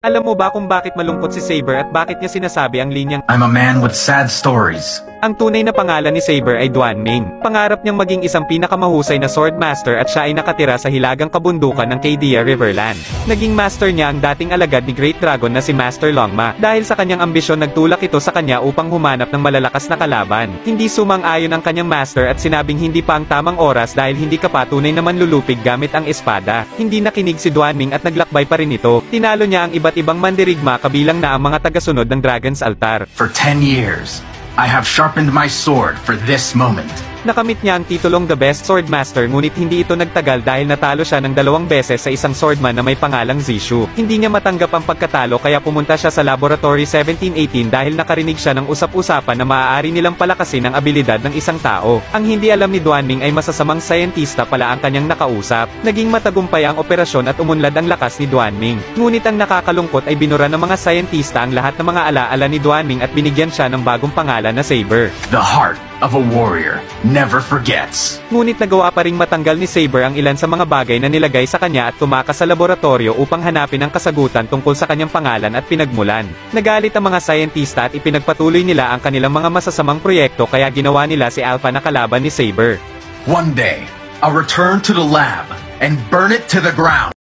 Alam mo ba kung bakit malungkot si Saber at bakit niya sinasabi ang linyang I'm a man with sad stories. ang tunay na pangalan ni Saber ay Duan Ming. Pangarap niyang maging isang pinakamahusay na swordmaster at siya ay nakatira sa hilagang kabundukan ng Cadia Riverland. Naging master niya ang dating alagad ni Great Dragon na si Master Longma. Dahil sa kanyang ambisyon nagtulak ito sa kanya upang humanap ng malalakas na kalaban. Hindi sumang-ayon ang kanyang master at sinabing hindi pa ang tamang oras dahil hindi ka pa tunay na manlulupig gamit ang espada. Hindi nakinig si Duan Ming at naglakbay pa rin ito. Tinalo niya ang iba't ibang mandirigma kabilang na ang mga tagasunod ng Dragon's Altar. For 10 years, I have sharpened my sword for this moment. Nakamit niya ang titulong The Best Swordmaster ngunit hindi ito nagtagal dahil natalo siya ng 2 beses sa isang swordman na may pangalang Zishu. Hindi niya matanggap ang pagkatalo kaya pumunta siya sa Laboratory 1718 dahil nakarinig siya ng usap-usapan na maaari nilang palakasin ang abilidad ng isang tao. Ang hindi alam ni Duan Ming ay masasamang sayentista pala ang kanyang nakausap. Naging matagumpay ang operasyon at umunlad ang lakas ni Duan Ming. Ngunit ang nakakalungkot ay binura ng mga sayentista ang lahat ng mga alaala ni Duan Ming at binigyan siya ng bagong pangalan na Saber. The heart of a warrior never forgets. Ngunit nagawa pa ring matanggal ni Saber ang ilan sa mga bagay na nilagay sa kanya at tumakas sa laboratorio upang hanapin ang kasagutan tungkol sa kanyang pangalan at pinagmulan. Nagalit ang mga sayentista at ipinagpatuloy nila ang kanilang mga masasamang proyekto kaya ginawa nila si Alpha na kalaban ni Saber. One day, I'll return to the lab and burn it to the ground.